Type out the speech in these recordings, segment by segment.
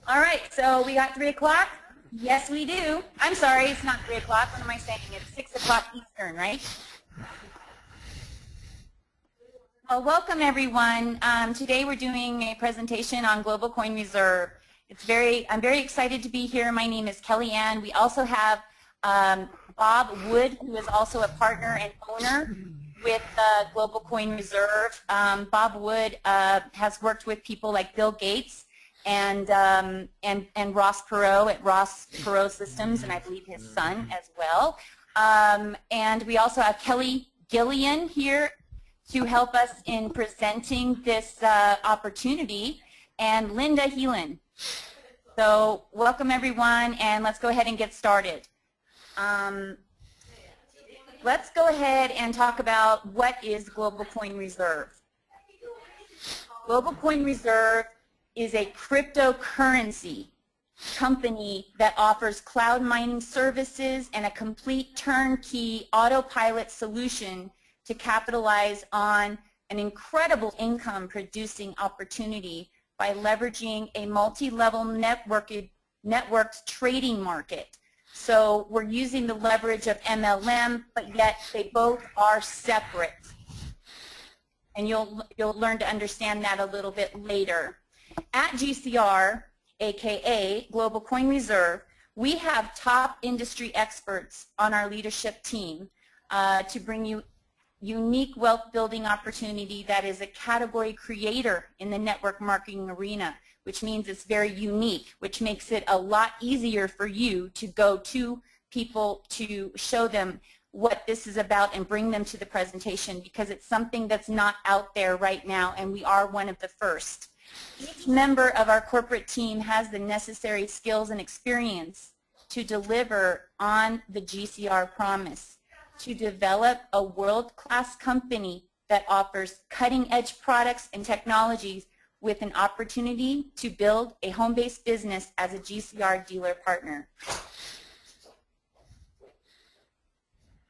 All right, so we got 3 o'clock? Yes, we do. I'm sorry, it's not 3 o'clock. What am I saying? It's 6 o'clock Eastern, right? Well, welcome everyone. Today we're doing a presentation on Global Coin Reserve. I'm very excited to be here. My name is Kelly Ann. We also have Bob Wood, who is also a partner and owner with Global Coin Reserve. Bob Wood has worked with people like Bill Gates and Ross Perot at Ross Perot Systems, and I believe his son as well. And we also have Kelly Gillian here to help us in presenting this opportunity, and Linda Heelan. So welcome everyone, and let's go ahead and get started. Let's go ahead and talk about what is Global Coin Reserve. Global Coin Reserve is a cryptocurrency company that offers cloud mining services and a complete turnkey autopilot solution to capitalize on an incredible income producing opportunity by leveraging a multi-level networked trading market. So we're using the leverage of MLM, but yet they both are separate. And you'll learn to understand that a little bit later. At GCR, aka Global Coin Reserve, we have top industry experts on our leadership team to bring you unique wealth building opportunity that is a category creator in the network marketing arena, which means it's very unique, which makes it a lot easier for you to go to people to show them what this is about and bring them to the presentation, because it's something that's not out there right now, and we are one of the first. Each member of our corporate team has the necessary skills and experience to deliver on the GCR promise, to develop a world-class company that offers cutting-edge products and technologies with an opportunity to build a home-based business as a GCR dealer partner.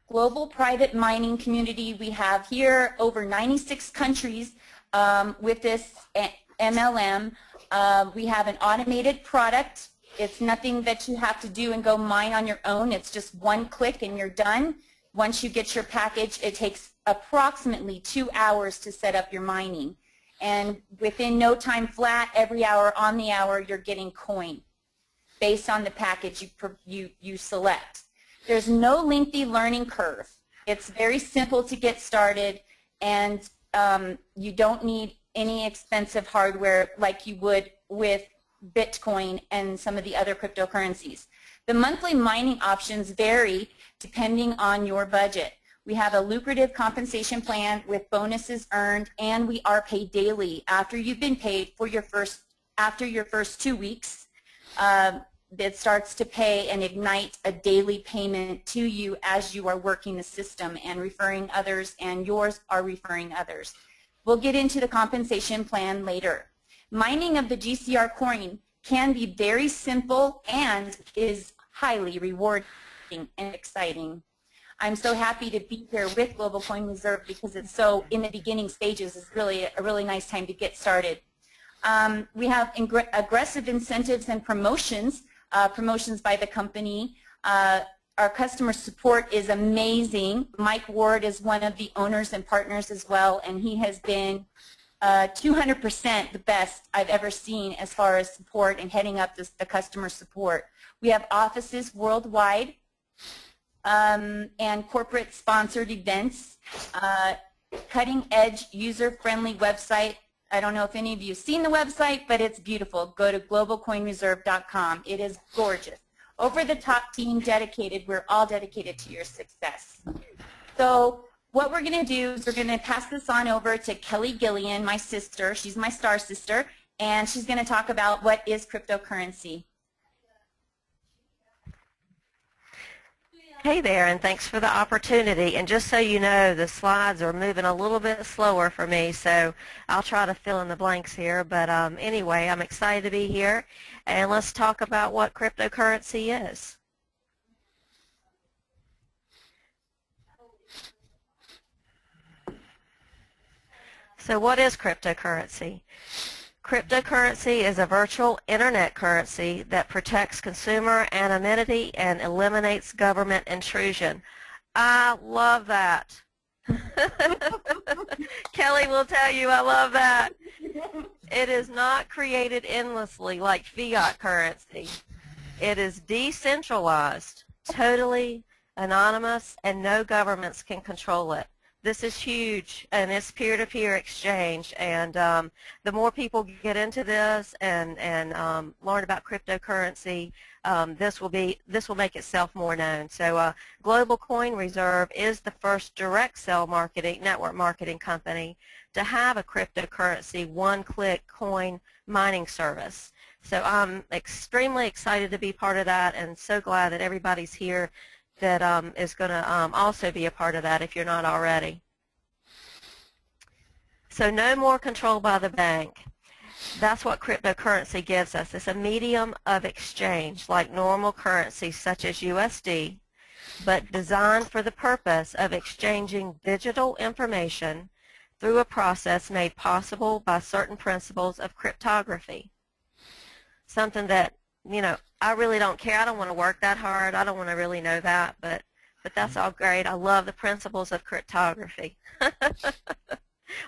Global private mining community, we have here over 96 countries with this MLM. We have an automated product. It's nothing that you have to do and go mine on your own. It's just one click and you're done. Once you get your package, it takes approximately 2 hours to set up your mining. And within no time flat, every hour on the hour, you're getting coin based on the package you select. There's no lengthy learning curve. It's very simple to get started, and you don't need any expensive hardware like you would with Bitcoin and some of the other cryptocurrencies. The monthly mining options vary depending on your budget. We have a lucrative compensation plan with bonuses earned, and we are paid daily after you've been paid for after your first 2 weeks. It starts to pay and ignite a daily payment to you as you are working the system and referring others, and yours are referring others. We'll get into the compensation plan later. Mining of the GCR coin can be very simple and is highly rewarding and exciting. I'm so happy to be here with Global Coin Reserve because it's so in the beginning stages. It's really a really nice time to get started. We have aggressive incentives and promotions by the company. Our customer support is amazing. Mike Ward is one of the owners and partners as well, and he has been 200% the best I've ever seen as far as support and heading up the customer support. We have offices worldwide and corporate sponsored events, cutting-edge user-friendly website. I don't know if any of you have seen the website, but it's beautiful. Go to globalcoinreserve.com. It is gorgeous. Over-the-top team dedicated. We're all dedicated to your success. So what we're going to do is we're going to pass this on over to Kelly Gillian, my sister. She's my star sister, and she's going to talk about what is cryptocurrency. Hey there, and thanks for the opportunity. And just so you know, the slides are moving a little bit slower for me, so I'll try to fill in the blanks here. But anyway, I'm excited to be here, and let's talk about what cryptocurrency is. So what is cryptocurrency? Cryptocurrency is a virtual internet currency that protects consumer anonymity and eliminates government intrusion. I love that. Kelly will tell you I love that. It is not created endlessly like fiat currency. It is decentralized, totally anonymous, and no governments can control it. This is huge, and it's peer-to-peer exchange, and the more people get into this and learn about cryptocurrency, this will make itself more known. So Global Coin Reserve is the first direct sell network marketing company to have a cryptocurrency one-click coin mining service. So I'm extremely excited to be part of that, and so glad that everybody's here that is going to also be a part of that if you're not already. So no more control by the bank. That's what cryptocurrency gives us. It's a medium of exchange like normal currencies such as USD, but designed for the purpose of exchanging digital information through a process made possible by certain principles of cryptography. Something that, you know, I really don't care. I don't want to work that hard. I don't want to really know that, but that's all great. I love the principles of cryptography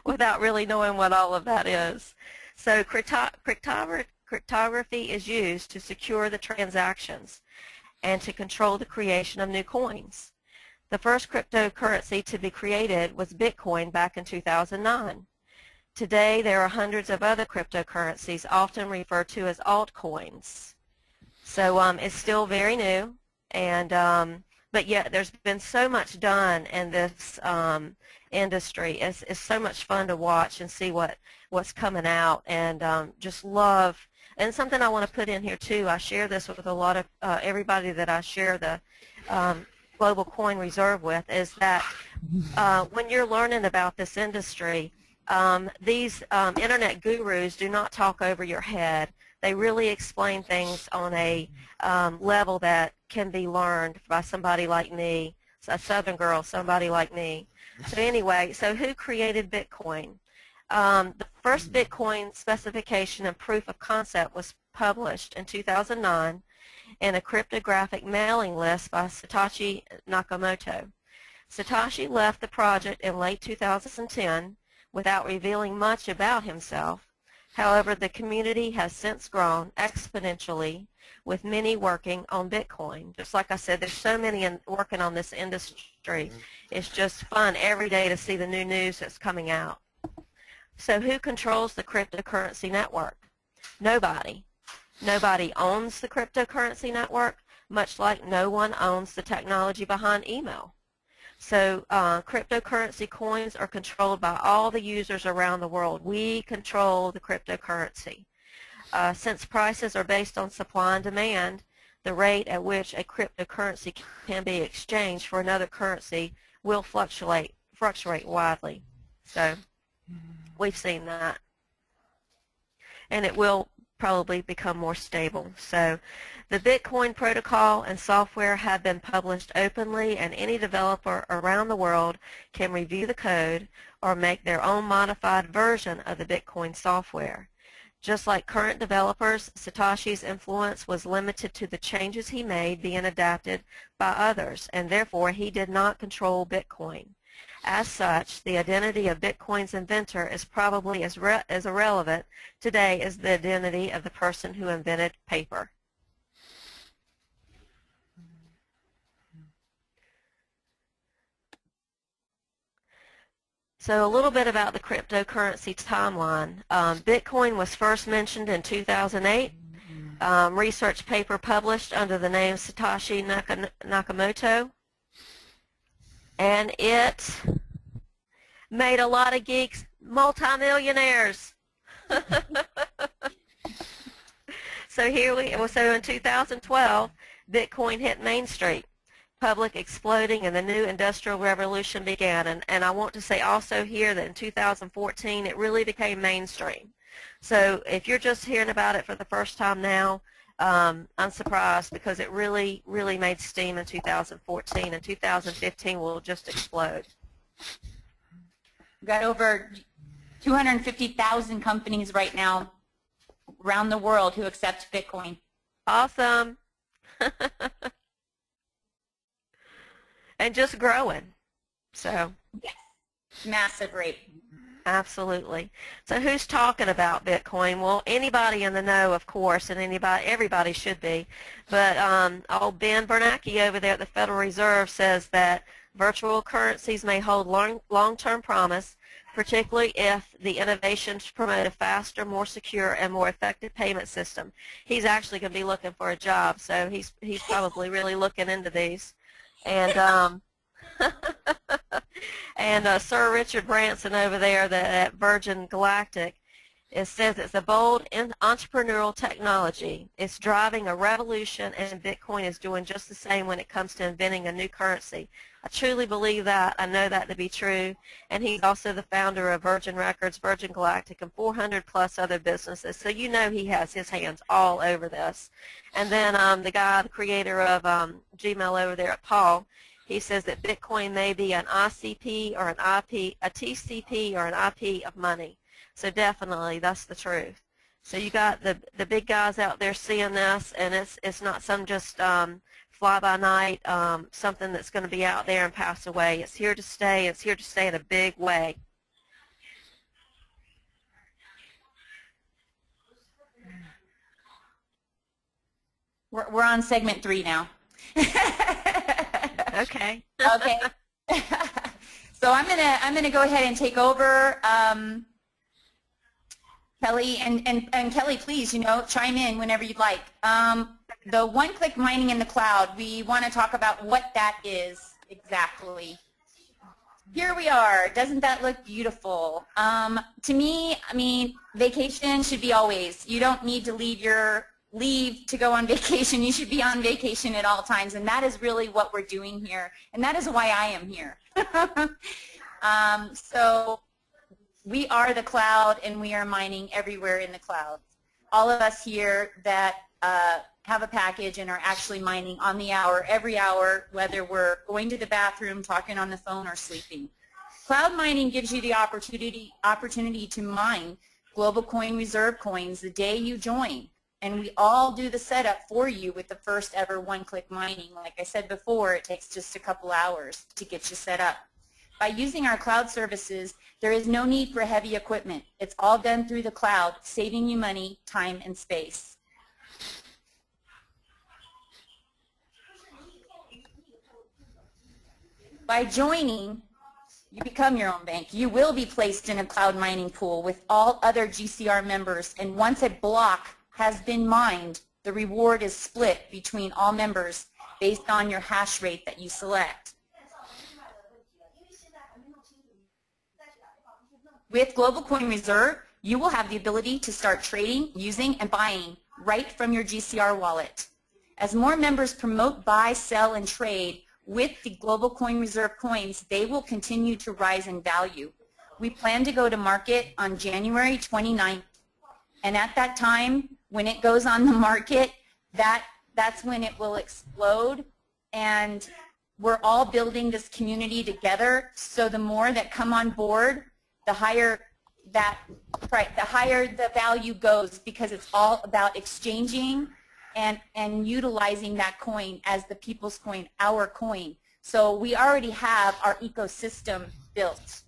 without really knowing what all of that is. So cryptography is used to secure the transactions and to control the creation of new coins. The first cryptocurrency to be created was Bitcoin back in 2009. Today there are hundreds of other cryptocurrencies, often referred to as altcoins. So it's still very new, and but yet there's been so much done in this industry. It's so much fun to watch and see what's coming out, and just love. And something I want to put in here too, I share this with a lot of everybody that I share the Global Coin Reserve with, is that when you're learning about this industry, these internet gurus do not talk over your head. They really explain things on a level that can be learned by somebody like me, a Southern girl, somebody like me. So anyway, so who created Bitcoin? The first Bitcoin specification and proof of concept was published in 2009 in a cryptographic mailing list by Satoshi Nakamoto. Satoshi left the project in late 2010 without revealing much about himself. However, the community has since grown exponentially, with many working on Bitcoin. Just like I said, there's so many working on this industry. It's just fun every day to see the new news that's coming out. So who controls the cryptocurrency network? Nobody. Nobody owns the cryptocurrency network, much like no one owns the technology behind email. So cryptocurrency coins are controlled by all the users around the world. We control the cryptocurrency. Since prices are based on supply and demand, the rate at which a cryptocurrency can be exchanged for another currency will fluctuate widely. So we've seen that. And it will probably become more stable. So the Bitcoin protocol and software have been published openly, and any developer around the world can review the code or make their own modified version of the Bitcoin software. Just like current developers, Satoshi's influence was limited to the changes he made being adapted by others, and therefore he did not control Bitcoin. As such, the identity of Bitcoin's inventor is probably as irrelevant today as the identity of the person who invented paper. So a little bit about the cryptocurrency timeline. Bitcoin was first mentioned in 2008. Research paper published under the name Satoshi Nakamoto. And it made a lot of geeks multimillionaires. So in 2012, Bitcoin hit Main Street. Public exploding and the new industrial revolution began. And I want to say also here that in 2014 it really became mainstream. So if you're just hearing about it for the first time now, I'm surprised, because it really, really made steam in 2014, and 2015 will just explode. We've got over 250,000 companies right now around the world who accept Bitcoin. Awesome. And just growing. So. Yes. Massive rate. Absolutely. So who's talking about Bitcoin? Well, anybody in the know, of course, and everybody should be. But old Ben Bernanke over there at the Federal Reserve says that virtual currencies may hold long-term promise, particularly if the innovations promote a faster, more secure, and more effective payment system. He's actually going to be looking for a job, so he's probably really looking into these. And and Sir Richard Branson over there at Virgin Galactic, it says it's a bold entrepreneurial technology. It's driving a revolution, and Bitcoin is doing just the same when it comes to inventing a new currency. I truly believe that. I know that to be true. And he's also the founder of Virgin Records, Virgin Galactic, and 400 plus other businesses. So you know he has his hands all over this. And then the guy, the creator of Gmail over there at Paul, he says that Bitcoin may be an ICP or an IP, a TCP or an IP of money. So definitely, that's the truth. So you got the big guys out there seeing this, and it's not some just fly-by-night, something that's going to be out there and pass away. It's here to stay. It's here to stay in a big way. We're on segment 3 now. Okay. Okay. So I'm gonna go ahead and take over, Kelly, and Kelly, please, chime in whenever you'd like. The one-click mining in the cloud, we want to talk about what that is exactly. Here we are. Doesn't that look beautiful? To me, I mean, vacation should be always. You don't need to leave to go on vacation. You should be on vacation at all times, and that is really what we're doing here, and that is why I am here. So we are the cloud, and we are mining everywhere in the cloud. All of us here that have a package and are actually mining on the hour, every hour, whether we're going to the bathroom, talking on the phone, or sleeping. Cloud mining gives you the opportunity to mine global coin reserve coins the day you join. And we all do the setup for you with the first ever one-click mining. Like I said before, it takes just a couple hours to get you set up. By using our cloud services, there is no need for heavy equipment. It's all done through the cloud, saving you money, time, and space. By joining, you become your own bank. You will be placed in a cloud mining pool with all other GCR members, and once a block has been mined, the reward is split between all members based on your hash rate that you select. With Global Coin Reserve, you will have the ability to start trading, using, and buying right from your GCR wallet. As more members promote, buy, sell, and trade with the Global Coin Reserve coins, they will continue to rise in value. We plan to go to market on January 29th, and at that time, when it goes on the market, that's when it will explode, and we're all building this community together, so the more that come on board, the higher the value goes, because it's all about exchanging and utilizing that coin as the people's coin, our coin. So we already have our ecosystem built,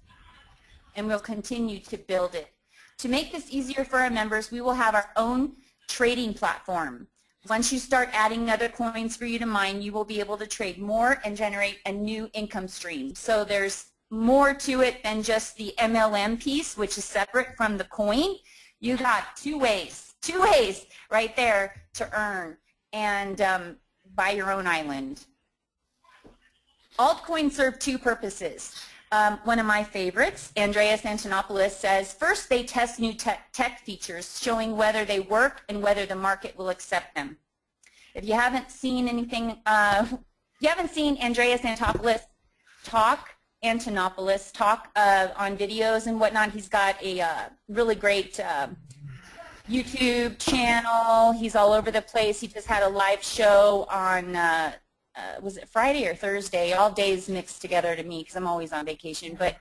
and we'll continue to build it. To make this easier for our members, we will have our own trading platform. Once you start adding other coins for you to mine, you will be able to trade more and generate a new income stream. So there's more to it than just the MLM piece, which is separate from the coin. You got two ways right there to earn and buy your own island. Altcoins serve two purposes. One of my favorites, Andreas Antonopoulos, says, first they test new tech features, showing whether they work and whether the market will accept them. If you haven't seen anything, you haven't seen Andreas Antonopoulos talk on videos and whatnot, he's got a really great YouTube channel. He's all over the place. He just had a live show on was it Friday or Thursday? All days mixed together to me because I'm always on vacation. But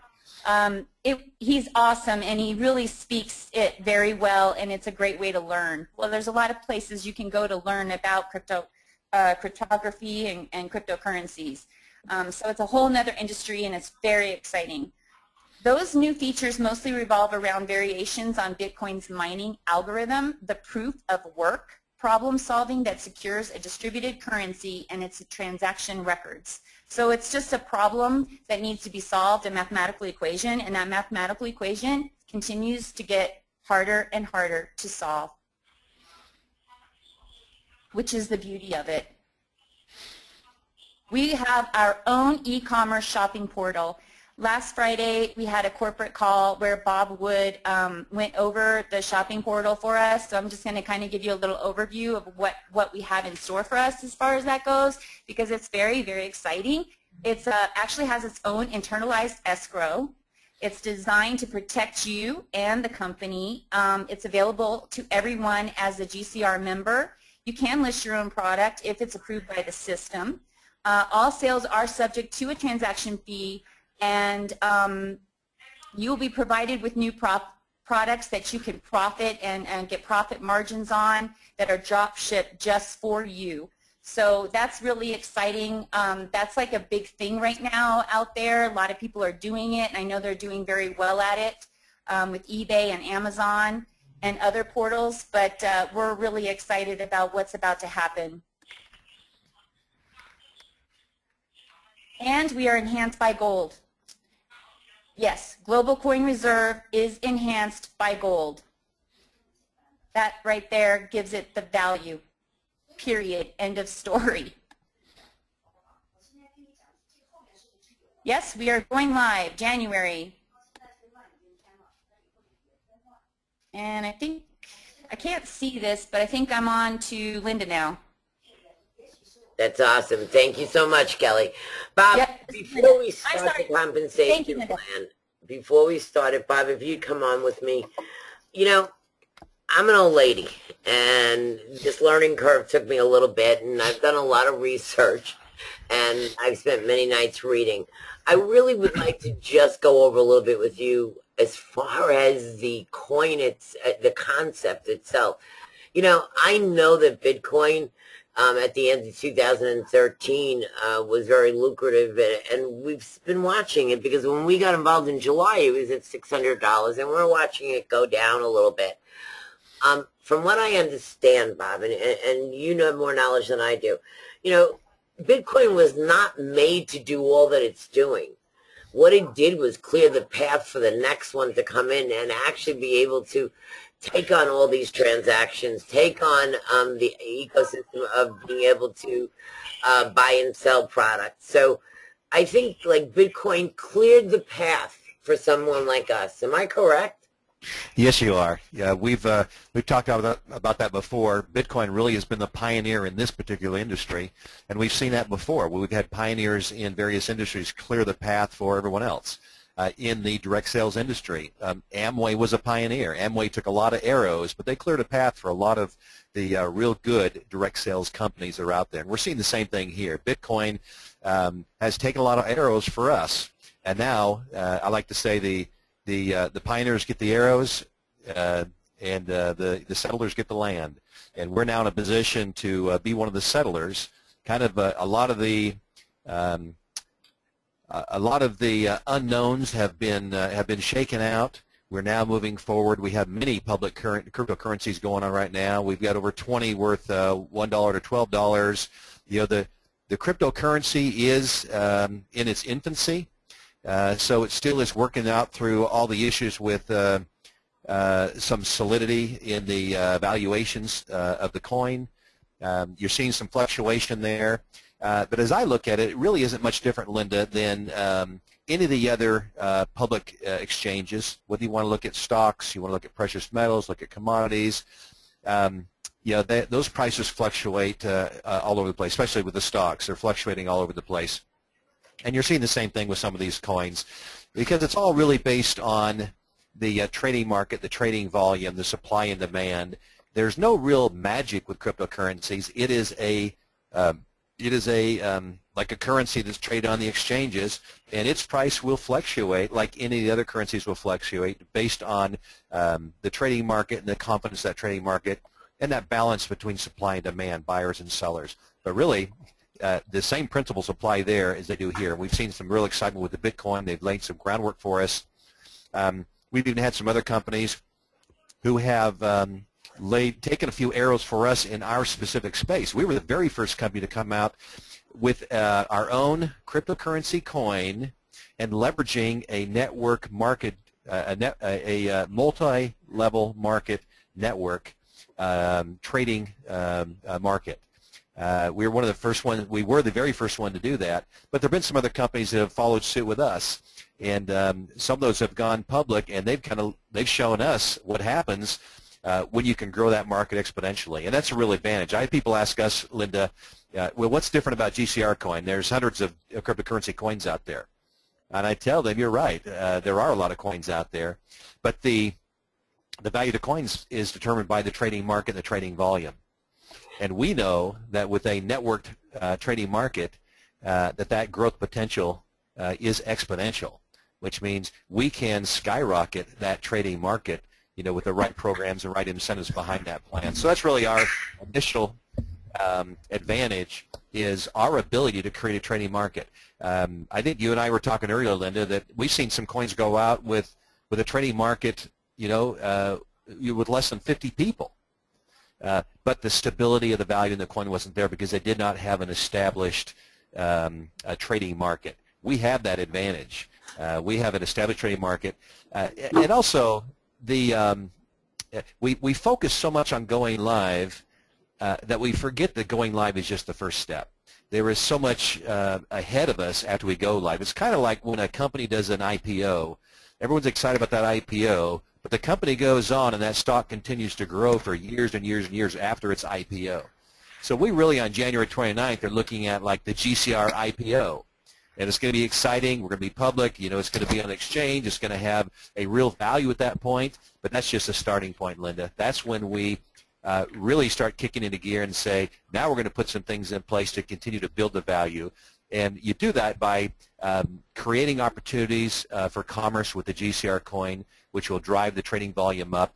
He's awesome, and he really speaks it very well, and it's a great way to learn. Well, there's a lot of places you can go to learn about cryptography and cryptocurrencies. So it's a whole nother industry, and it's very exciting. Those new features mostly revolve around variations on Bitcoin's mining algorithm, the proof of work, problem solving that secures a distributed currency and its transaction records. So it's just a problem that needs to be solved, a mathematical equation, and that mathematical equation continues to get harder and harder to solve, which is the beauty of it. We have our own e-commerce shopping portal. Last Friday, we had a corporate call where Bob Wood went over the shopping portal for us. So I'm just going to kind of give you a little overview of what we have in store for us as far as that goes, because it's very, very exciting. It actually has its own internalized escrow. It's designed to protect you and the company. It's available to everyone as a GCR member. You can list your own product if it's approved by the system. All sales are subject to a transaction fee, and you'll be provided with new products that you can profit and get profit margins on that are drop shipped just for you. So that's really exciting. That's like a big thing right now out there. A lot of people are doing it, and I know they're doing very well at it with eBay and Amazon and other portals, but we're really excited about what's about to happen. And we are enhanced by gold. Yes, Global Coin Reserve is enhanced by gold. That right there gives it the value. Period. End of story. Yes, we are going live January. And I think, I can't see this, but I think I'm on to Linda now. That's awesome. Thank you so much, Kelly. Bob, Yep. before we start the compensation plan, before we start it, Bob, if you'd come on with me, you know, I'm an old lady, and this learning curve took me a little bit, and I've done a lot of research, and I've spent many nights reading. I really would like to just go over a little bit with you as far as the coin, the concept itself. You know, I know that Bitcoin at the end of 2013 was very lucrative, and we've been watching it because when we got involved in July, it was at $600, and we're watching it go down a little bit. From what I understand, Bob, and you know more knowledge than I do, you know, Bitcoin was not made to do all that it's doing. What it did was clear the path for the next one to come in and actually be able to take on all these transactions, take on the ecosystem of being able to buy and sell products. So I think like Bitcoin cleared the path for someone like us. Am I correct? Yes, you are. Yeah, we've talked about that before. Bitcoin really has been the pioneer in this particular industry, and we've seen that before. We've had pioneers in various industries clear the path for everyone else. In the direct sales industry, Amway was a pioneer. Amway took a lot of arrows, but they cleared a path for a lot of the real good direct sales companies that are out there. And we're seeing the same thing here. Bitcoin has taken a lot of arrows for us, and now I like to say the pioneers get the arrows, and the settlers get the land. And we're now in a position to be one of the settlers. Kind of a lot of the unknowns have been shaken out. We're now moving forward. We have many public cryptocurrencies going on right now. We've got over 20 worth $1 to $12. You know, the cryptocurrency is in its infancy. So it still is working out through all the issues with some solidity in the valuations of the coin. You're seeing some fluctuation there. But as I look at it, it really isn't much different, Linda, than any of the other public exchanges. Whether you want to look at stocks, you want to look at precious metals, look at commodities, you know, those prices fluctuate all over the place, especially with the stocks. They're fluctuating all over the place. And you're seeing the same thing with some of these coins, because it's all really based on the trading market, the trading volume, the supply and demand. There's no real magic with cryptocurrencies. It is a It is a like a currency that's traded on the exchanges, and its price will fluctuate like any of the other currencies will fluctuate based on the trading market and the confidence of that trading market and that balance between supply and demand, buyers and sellers. But really, the same principles apply there as they do here. We've seen some real excitement with the Bitcoin. They've laid some groundwork for us. We've even had some other companies who have taken a few arrows for us in our specific space. We were the very first company to come out with our own cryptocurrency coin and leveraging a network market, a multi-level market network trading market. We were one of the first ones. We were the very first one to do that. But there have been some other companies that have followed suit with us, and some of those have gone public, and they've shown us what happens when you can grow that market exponentially, and that's a real advantage. I have people ask us, Linda, well, what's different about GCR coin? There's hundreds of cryptocurrency coins out there, and I tell them, you're right. There are a lot of coins out there, but the value of the coins is determined by the trading market and the trading volume. And we know that with a networked trading market, that growth potential is exponential, which means we can skyrocket that trading market, with the right programs and right incentives behind that plan. So that's really our initial advantage, is our ability to create a trading market. I think you and I were talking earlier, Linda, that we've seen some coins go out with a trading market, with less than 50 people. But the stability of the value in the coin wasn't there because they did not have an established trading market. We have that advantage. We have an established trading market, and also we focus so much on going live that we forget that going live is just the first step. There is so much ahead of us after we go live. It's kind of like when a company does an IPO. Everyone's excited about that IPO, but the company goes on and that stock continues to grow for years and years and years after its IPO. So we really, on January 29th, are looking at like the GCR IPO. And it's going to be exciting. We're going to be public. It's going to be on the exchange. It's going to have a real value at that point. But that's just a starting point, Linda. That's when we really start kicking into gear and say, now we're going to put some things in place to continue to build the value. And you do that by creating opportunities for commerce with the GCR coin, which will drive the trading volume up.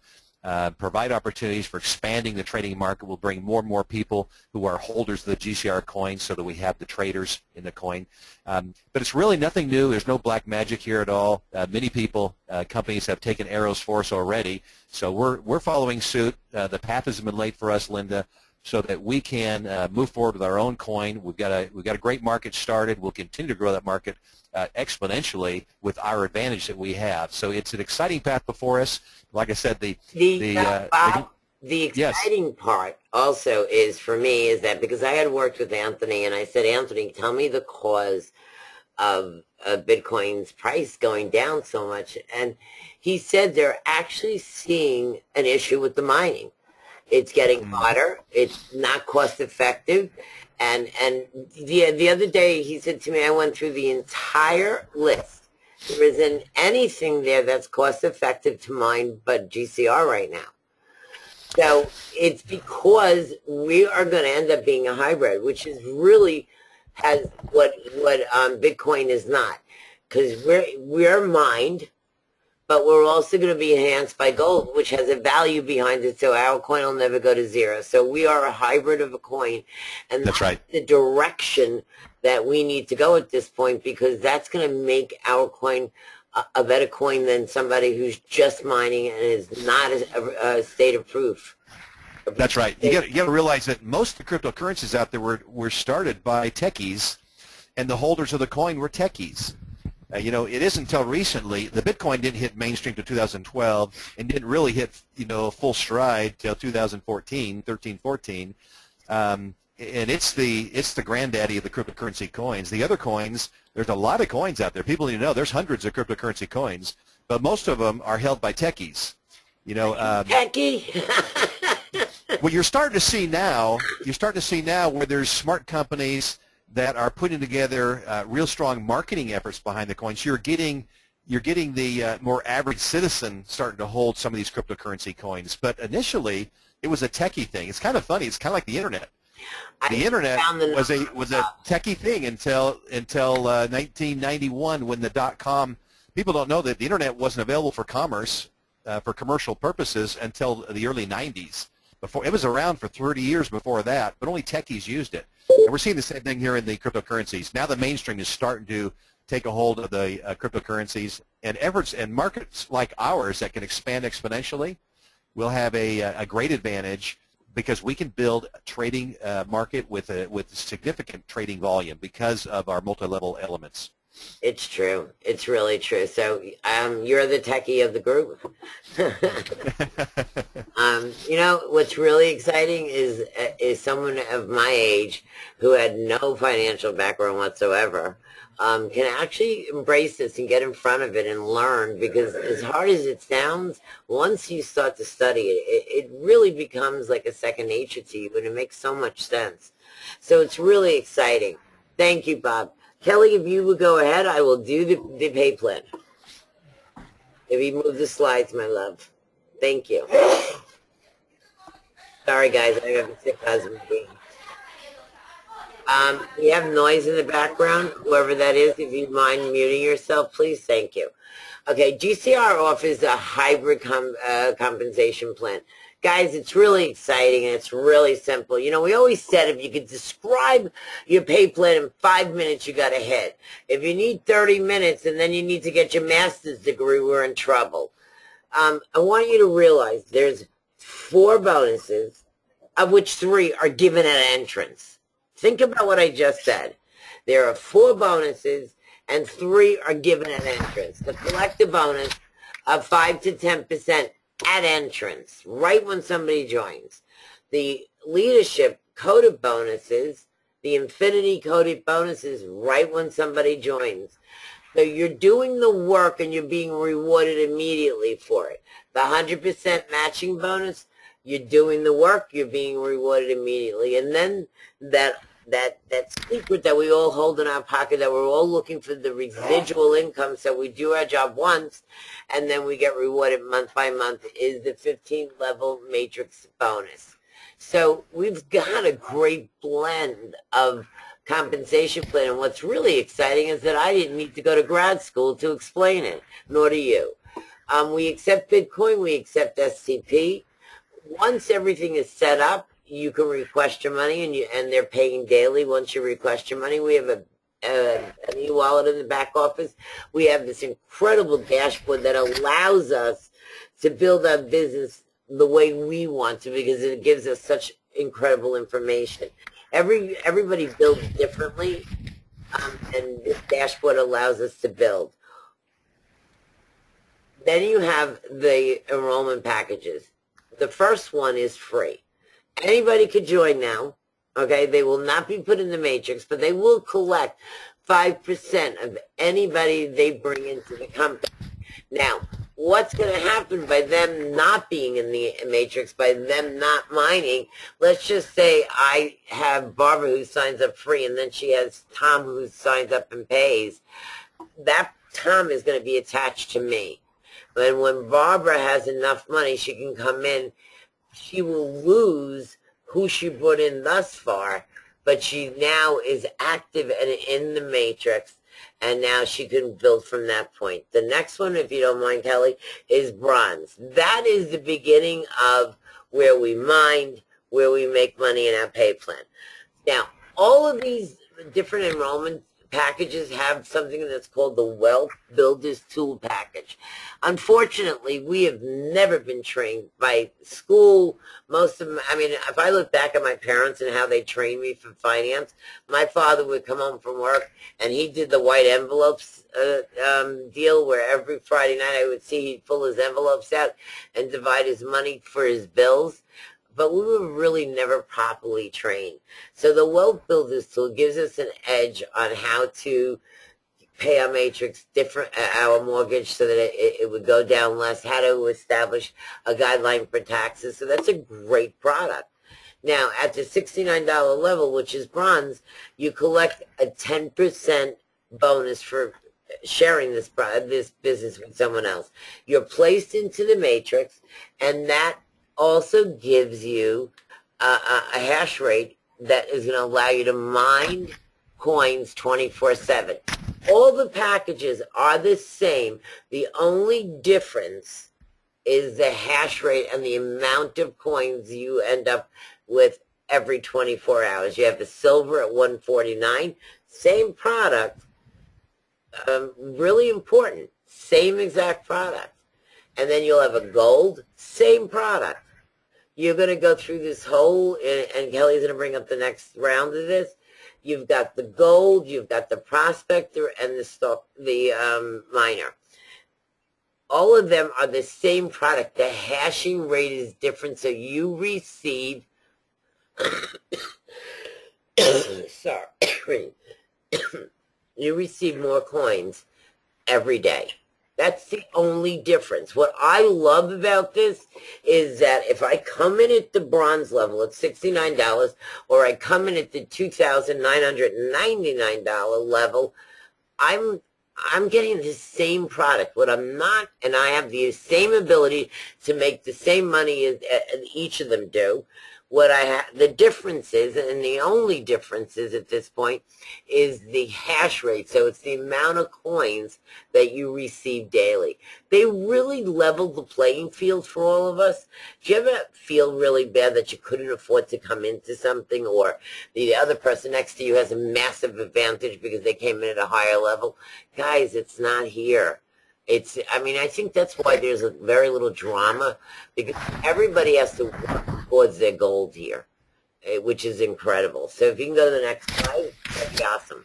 Provide opportunities for expanding the trading market. Will bring more and more people who are holders of the GCR coin so that we have the traders in the coin. But it's really nothing new. There's no black magic here at all. Many people, companies have taken arrows for us already. So we're following suit. The path has been laid for us, Linda, so that we can move forward with our own coin. We've got a great market started. We'll continue to grow that market exponentially with our advantage that we have. So it's an exciting path before us. Like I said, the exciting part also is, for me, is that because I had worked with Anthony and I said, Anthony, tell me the cause of Bitcoin's price going down so much. And he said they're actually seeing an issue with the mining. It's getting hotter. It's not cost effective. And the other day he said to me, I went through the entire list. There isn't anything there that's cost effective to mine but GCR right now. So it's because we are going to end up being a hybrid, which is really has what Bitcoin is not, because we're mined, but we're also going to be enhanced by gold, which has a value behind it, so our coin will never go to zero. So we are a hybrid of a coin, and that's right. The direction that we need to go at this point, because that's going to make our coin a better coin than somebody who's just mining and is not a state of proof. That's right. You got to realize that most of the cryptocurrencies out there were started by techies, and the holders of the coin were techies. It isn't until recently, the Bitcoin didn't hit mainstream till 2012 and didn't really hit, full stride till 2014, 13, 14. And it's the granddaddy of the cryptocurrency coins. The other coins, there's a lot of coins out there. People need to know there's hundreds of cryptocurrency coins, but most of them are held by techies. Techie. What you're starting to see now where there's smart companies that are putting together real strong marketing efforts behind the coins. You're getting the more average citizen starting to hold some of these cryptocurrency coins. But initially, it was a techie thing. It's kind of funny. It's kind of like the internet. The internet was a techie thing until 1991 when the .com. People don't know that the internet wasn't available for commerce, for commercial purposes until the early 90s. Before it was around for 30 years before that, but only techies used it. And we're seeing the same thing here in the cryptocurrencies. Now the mainstream is starting to take a hold of the cryptocurrencies, and efforts and markets like ours that can expand exponentially will have a great advantage, because we can build a trading market with significant trading volume because of our multi-level elements. It's true. It's really true. So you're the techie of the group. You know, what's really exciting is someone of my age who had no financial background whatsoever can actually embrace this and get in front of it and learn, because as hard as it sounds, once you start to study it, it really becomes like a second nature to you, and it makes so much sense. So it's really exciting. Thank you, Bob. Kelly, if you would go ahead, I will do the pay plan. If you move the slides, my love. Thank you. Sorry, guys, I have a sick husband. We have noise in the background. Whoever that is, if you mind muting yourself, please. Thank you. Okay, GCR offers a hybrid compensation plan. Guys, it's really exciting and it's really simple. You know, we always said if you could describe your pay plan in 5 minutes, you got ahead. If you need 30 minutes and then you need to get your master's degree, we're in trouble. I want you to realize there's 4 bonuses, of which 3 are given at entrance. Think about what I just said. There are 4 bonuses and 3 are given at entrance. The collective bonus of 5 to 10% at entrance, right when somebody joins. The leadership coded bonuses, the infinity coded bonuses, right when somebody joins. So you're doing the work and you're being rewarded immediately for it. The 100% matching bonus, you're doing the work, you're being rewarded immediately. And then that secret that we all hold in our pocket, that we're all looking for the residual income, so we do our job once and then we get rewarded month by month, is the 15th level matrix bonus. So we've got a great blend of compensation plan, and what's really exciting is that I didn't need to go to grad school to explain it, nor do you. We accept Bitcoin, we accept SCP. Once everything is set up, you can request your money, and they're paying daily once you request your money. We have an e-wallet in the back office. We have this incredible dashboard that allows us to build our business the way we want to, because it gives us such incredible information. Everybody builds differently, and this dashboard allows us to build. Then you have the enrollment packages. The first one is free. Anybody could join now, okay? They will not be put in the matrix, but they will collect 5% of anybody they bring into the company. Now, what's going to happen by them not being in the matrix, by them not mining? Let's just say I have Barbara who signs up free, and then she has Tom who signs up and pays. That Tom is going to be attached to me. And when Barbara has enough money, she can come in. She will lose who she brought in thus far, but she now is active and in the matrix, and now she can build from that point. The next one, if you don't mind, Kelly, is bronze. That is the beginning of where we mine, where we make money in our pay plan. Now, all of these different enrollment packages have something that's called the Wealth Builders Tool Package. Unfortunately, we have never been trained by school. Most of them, I mean, if I look back at my parents and how they trained me for finance, my father would come home from work and he did the white envelopes deal, where every Friday night I would see he'd pull his envelopes out and divide his money for his bills. But we were really never properly trained. So the Wealth Builders Tool gives us an edge on how to pay our matrix, our mortgage, so that it would go down less, how to establish a guideline for taxes. So that's a great product. Now, at the $69 level, which is bronze, you collect a 10% bonus for sharing this business with someone else. You're placed into the matrix, and that also gives you a hash rate that is going to allow you to mine coins 24/7. All the packages are the same. The only difference is the hash rate and the amount of coins you end up with every 24 hours. You have the silver at 149, same product, really important, same exact product. And then you'll have a gold, same product. You're going to go through this whole, and Kelly's going to bring up the next round of this. You've got the gold, you've got the prospector, and the miner. All of them are the same product. The hashing rate is different, so you receive, sorry, you receive more coins every day. That's the only difference. What I love about this is that if I come in at the bronze level at $69, or I come in at the $2,999 level, I'm getting the same product. What I'm not, and I have the same ability to make the same money as each of them do. What the difference is, and the only difference is at this point, is the hash rate. So it's the amount of coins that you receive daily. They really leveled the playing field for all of us. Do you ever feel really bad that you couldn't afford to come into something, or the other person next to you has a massive advantage because they came in at a higher level? Guys, it's not here. I mean, I think that's why there's very little drama, because everybody has to work towards their gold here, which is incredible. So if you can go to the next slide, that'd be awesome.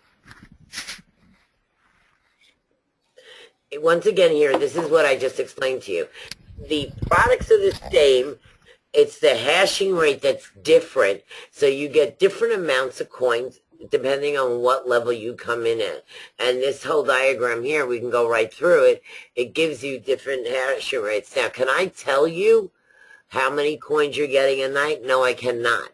Once again here, this is what I just explained to you. The products are the same. It's the hashing rate that's different. So you get different amounts of coins depending on what level you come in at. And this whole diagram here, we can go right through it. It gives you different hashing rates. Now, can I tell you how many coins you're getting a night? No, I cannot,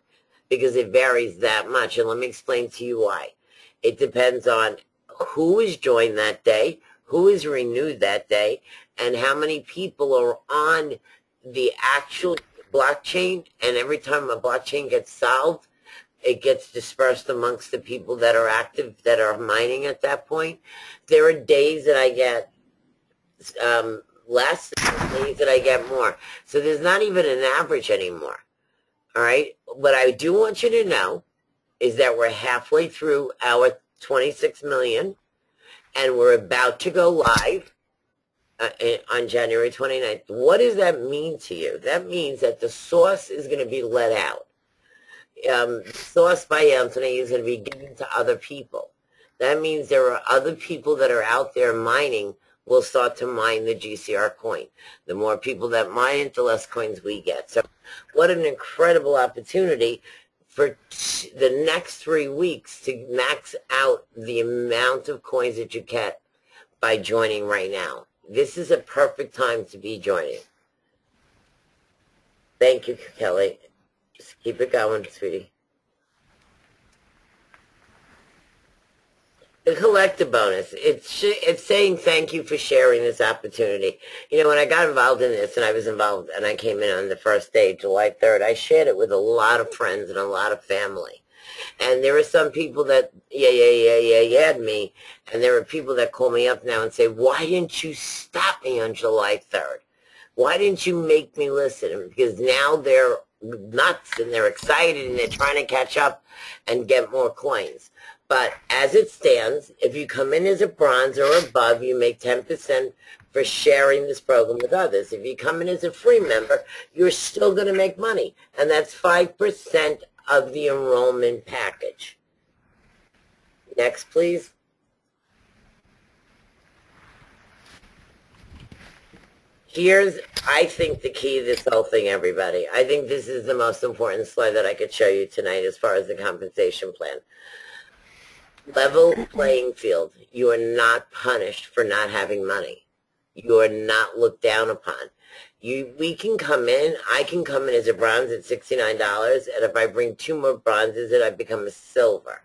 because it varies that much. And let me explain to you why. It depends on who is joined that day, who is renewed that day, and how many people are on the actual blockchain. And every time a blockchain gets solved, it gets dispersed amongst the people that are active, that are mining at that point. There are days that I get less, days that I get more. So there's not even an average anymore. All right? What I do want you to know is that we're halfway through our 26 million, and we're about to go live on January 29th. What does that mean to you? That means that the source is going to be let out. Source by Anthony is going to be given to other people. That means there are other people that are out there mining will start to mine the GCR coin. The more people that mine it, the less coins we get. So what an incredible opportunity for the next 3 weeks to max out the amount of coins that you get by joining right now. This is a perfect time to be joining. Thank you, Kelly. Just keep it going, sweetie. The collector bonus. It's saying thank you for sharing this opportunity. You know, when I got involved in this, and I was involved, and I came in on the first day, July 3rd, I shared it with a lot of friends and a lot of family. And there are some people that, yeah, me. And there are people that call me up now and say, why didn't you stop me on July 3rd? Why didn't you make me listen? Because now they're nuts and they're excited and they're trying to catch up and get more coins. But as it stands, if you come in as a bronze or above, you make 10% for sharing this program with others. If you come in as a free member, you're still going to make money. And that's 5% of the enrollment package. Next, please. Here's, I think, the key to this whole thing, everybody. I think this is the most important slide that I could show you tonight as far as the compensation plan. Level playing field. You are not punished for not having money. You are not looked down upon. We can come in, I can come in as a bronze at $69, and if I bring 2 more bronzes in, I become a silver.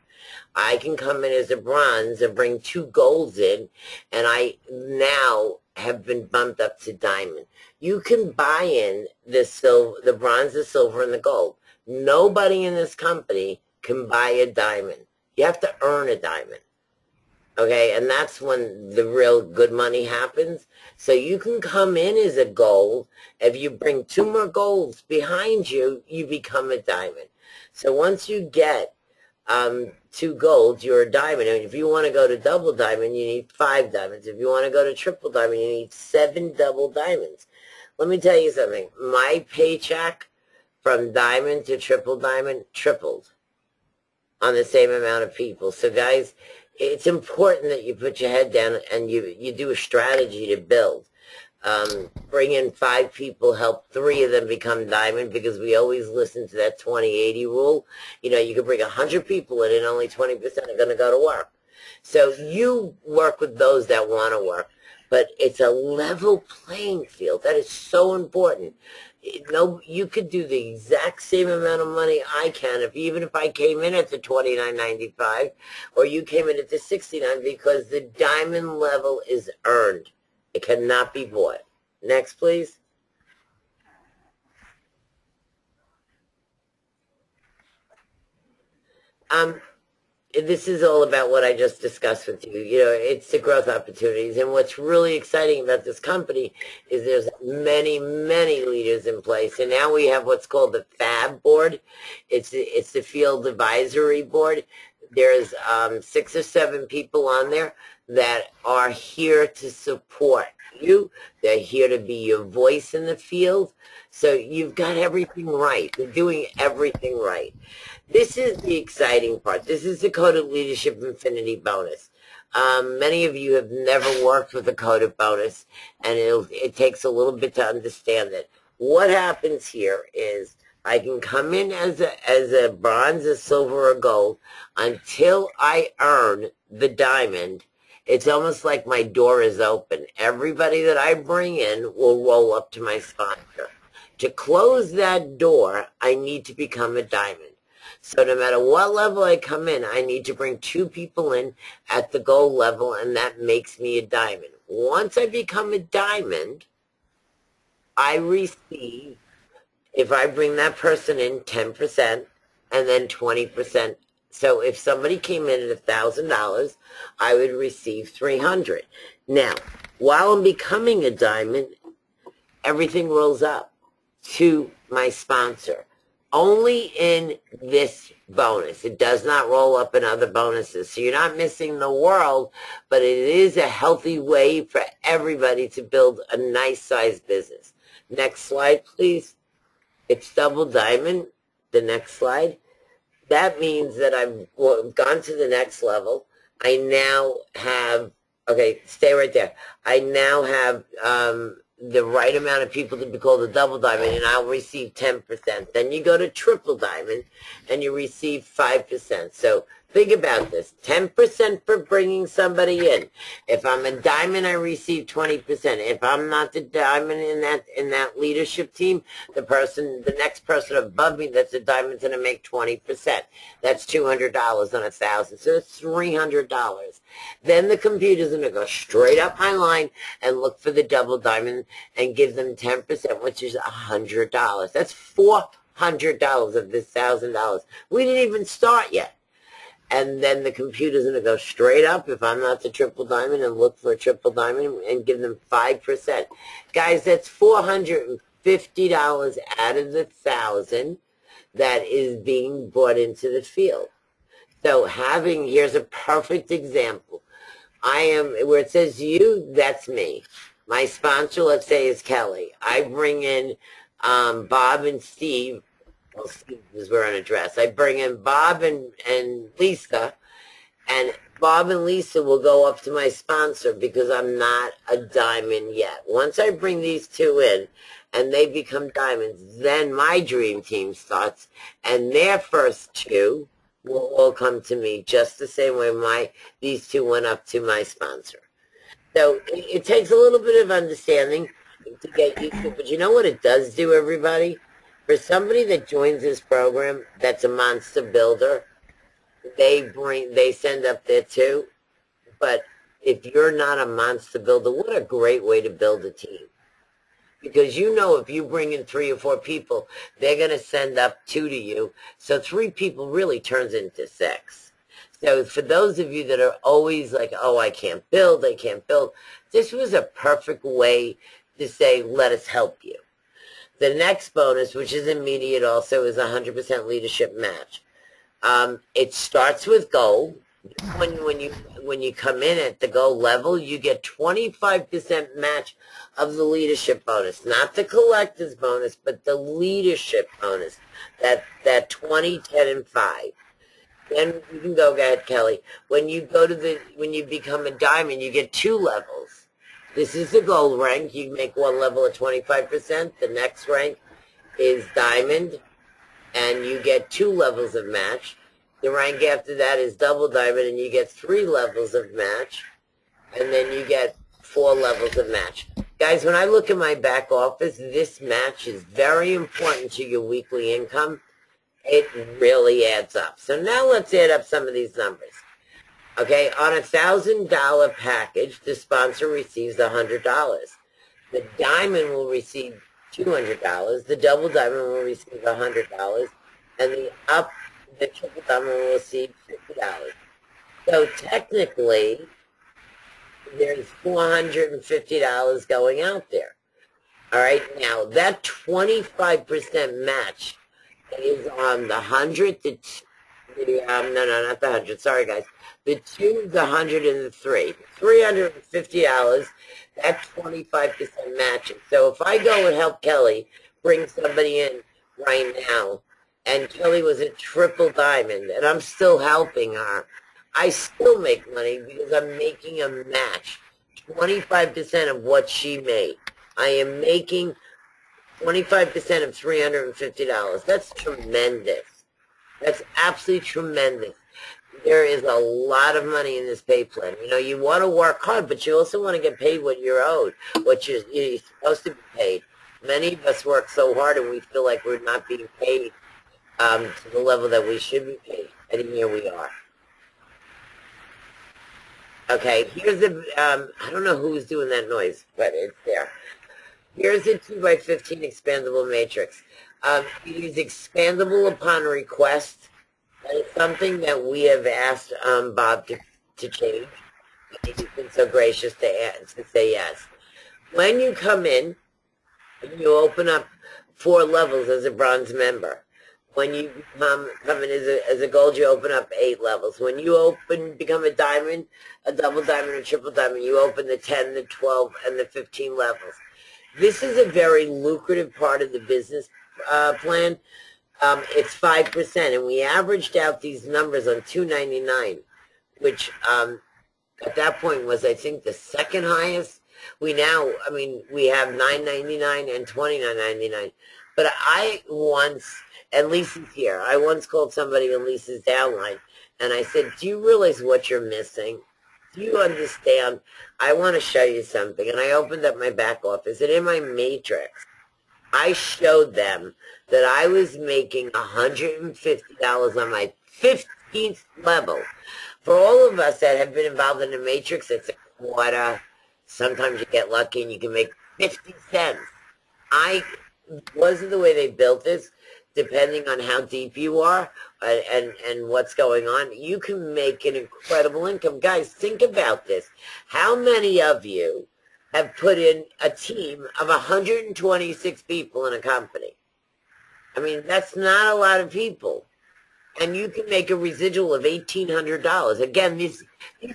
I can come in as a bronze and bring 2 golds in, and I now have been bumped up to diamond. You can buy in the bronze, the silver, and the gold. Nobody in this company can buy a diamond. You have to earn a diamond. Okay, and that's when the real good money happens. So you can come in as a gold. If you bring 2 more golds behind you, you become a diamond. So once you get 2 golds, you're a diamond. And if you want to go to double diamond, you need 5 diamonds. If you want to go to triple diamond, you need 7 double diamonds. Let me tell you something. My paycheck from diamond to triple diamond tripled on the same amount of people. So guys, it's important that you put your head down and you do a strategy to build. Bring in 5 people, help 3 of them become diamond, because we always listen to that 20-80 rule. You know, you could bring 100 people in and only 20% are going to go to work. So you work with those that want to work, but it's a level playing field. That is so important. No, you could do the exact same amount of money I can, even if I came in at the $29.95, or you came in at the $69, because the diamond level is earned. It cannot be bought. Next, please. This is all about what I just discussed with you. You know, it's the growth opportunities. And what's really exciting about this company is there's many, many leaders in place. And now we have what's called the FAB board. It's the Field Advisory Board. There's 6 or 7 people on there that are here to support you. They're here to be your voice in the field. So you've got everything right. They're doing everything right. This is the exciting part. This is the Coded Leadership Infinity bonus. Many of you have never worked with a coded bonus, and it takes a little bit to understand it. What happens here is I can come in as a bronze, a silver, or gold until I earn the diamond. It's almost like my door is open. Everybody that I bring in will roll up to my sponsor. To close that door, I need to become a diamond. So no matter what level I come in, I need to bring 2 people in at the gold level, and that makes me a diamond. Once I become a diamond, I receive, if I bring that person in, 10% and then 20%. So if somebody came in at $1,000, I would receive $300. Now, while I'm becoming a diamond, everything rolls up to my sponsor. Only in this bonus. It does not roll up in other bonuses. So you're not missing the world, but it is a healthy way for everybody to build a nice sized business. Next slide, please. It's double diamond. The next slide. That means that I've gone to the next level. I now have, okay, stay right there. I now have the right amount of people to be called a double diamond, and I'll receive 10%. Then you go to triple diamond, and you receive 5%. So think about this. 10% for bringing somebody in. If I'm a diamond, I receive 20%. If I'm not the diamond in that leadership team, the next person above me that's a diamond is going to make 20%. That's $200 on 1,000. So it's $300. Then the computer's going to go straight up my line and look for the double diamond and give them 10%, which is $100. That's $400 of this $1,000. We didn't even start yet. And then the computer's going to go straight up, if I'm not the triple diamond, and look for a triple diamond and give them 5%. Guys, that's $450 out of the 1,000 that is being brought into the field. So here's a perfect example. Where it says you, that's me. My sponsor, let's say, is Kelly. I bring in Bob and Steve. Well, Steve is wearing a dress. I bring in Bob and Lisa, and Bob and Lisa will go up to my sponsor because I'm not a diamond yet. Once I bring these 2 in and they become diamonds, then my dream team starts, and their first 2 will all come to me just the same way these 2 went up to my sponsor. So it takes a little bit of understanding to get used to it, but you know what it does do, everybody? For somebody that joins this program that's a monster builder, they send up there too. But if you're not a monster builder, what a great way to build a team. because you know if you bring in 3 or 4 people, they're going to send up 2 to you. So 3 people really turns into 6. So for those of you that are always like, oh, I can't build, this was a perfect way to say, let us help you. The next bonus, which is immediate also, is 100% leadership match. It starts with gold. When you come in at the gold level, you get 25% match of the leadership bonus, not the collector's bonus, but the leadership bonus. That 20, 10, and 5. Then you can go ahead, Kelly. When you become a diamond, you get 2 levels. This is the gold rank. You make 1 level at 25%. The next rank is diamond, and you get 2 levels of match. The rank after that is double diamond, and you get 3 levels of match. And then you get 4 levels of match. Guys, when I look at my back office, this match is very important to your weekly income. It really adds up. So now let's add up some of these numbers. Okay, on a $1,000 package, the sponsor receives $100. The diamond will receive $200. The double diamond will receive $100. And the triple diamond will receive $50. So technically, there's $450 going out there. All right, now that 25% match is on the 100, no, not the 100, sorry guys. The 2, the 100, and the 3. $350, that 25% matching. So if I go and help Kelly bring somebody in right now, and Kelly was a triple diamond, and I'm still helping her, I still make money because I'm making a match. 25% of what she made. I am making 25% of $350. That's tremendous. That's absolutely tremendous. There is a lot of money in this pay plan. You know, you want to work hard, but you also want to get paid what you're owed, what you're supposed to be paid. Many of us work so hard and we feel like we're not being paid to the level that we should be paid. And here we are. Okay, here's the, I don't know who's doing that noise, but it's there. Here's a 2x15 expandable matrix. It is expandable upon request. And it's something that we have asked Bob to change. He's been so gracious to say yes. When you come in, you open up 4 levels as a bronze member. When you come in as a gold, you open up 8 levels. When you become a diamond, a double diamond, a triple diamond, you open the 10, the 12, and the 15 levels. This is a very lucrative part of the business plan. It's 5%, and we averaged out these numbers on $2.99, which at that point was, I think, the second highest. We have $9.99 and $29.99. But I once, and Lisa's here, I once called somebody in Lisa's downline, and I said, do you realize what you're missing? Do you understand? I want to show you something. And I opened up my back office, and in my matrix, I showed them that I was making $150 on my 15th level. For all of us that have been involved in the matrix, it's a quarter. Sometimes you get lucky and you can make 50 cents. Because of the way they built this, depending on how deep you are and what's going on, you can make an incredible income. Guys, think about this. How many of you have put in a team of 126 people in a company? I mean, that's not a lot of people. And you can make a residual of $1,800. Again, these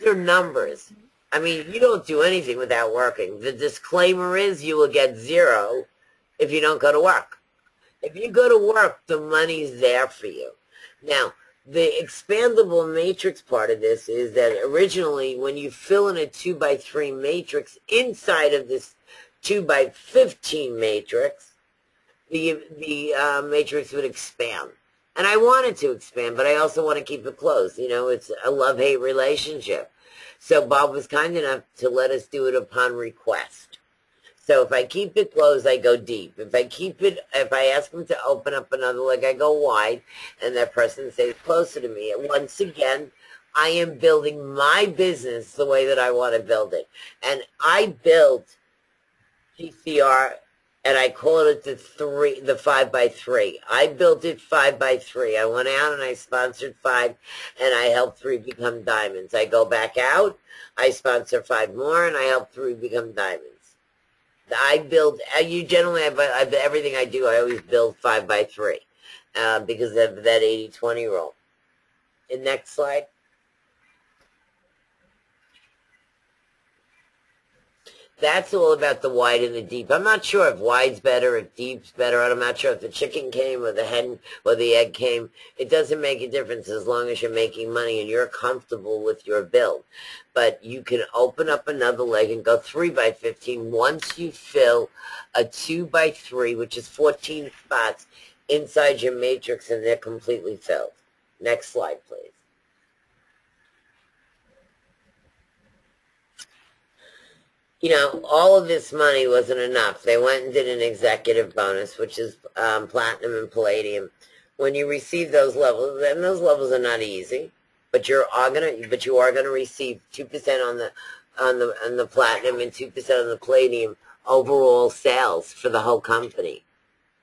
are numbers. I mean, you don't do anything without working. The disclaimer is you will get 0 if you don't go to work. If you go to work, the money's there for you. Now, the expandable matrix part of this is that originally when you fill in a 2x3 matrix inside of this 2x15 matrix, the matrix would expand. And I wanted to expand, but I also want to keep it closed. You know, it's a love-hate relationship. So Bob was kind enough to let us do it upon request. So if I keep it closed, I go deep. If I ask them to open up another leg, I go wide, and that person stays closer to me. And once again, I am building my business the way that I want to build it. And I built GCR and I called it the 5x3. I built it 5x3. I went out and I sponsored 5, and I helped 3 become diamonds. I go back out, I sponsor 5 more, and I help 3 become diamonds. I build, you generally, everything I do, I always build 5x3 because of that 80-20 rule. And next slide. That's all about the wide and the deep. I'm not sure if wide's better, if deep's better. I'm not sure if the chicken came or the hen or the egg came. It doesn't make a difference as long as you're making money and you're comfortable with your build. But you can open up another leg and go 3x15 once you fill a 2x3, which is 14 spots inside your matrix, and they're completely filled. Next slide, please. You know, all of this money wasn't enough. They went and did an executive bonus, which is platinum and palladium. When you receive those levels, and those levels are not easy, but you are gonna receive 2% on the platinum and 2% on the palladium overall sales for the whole company,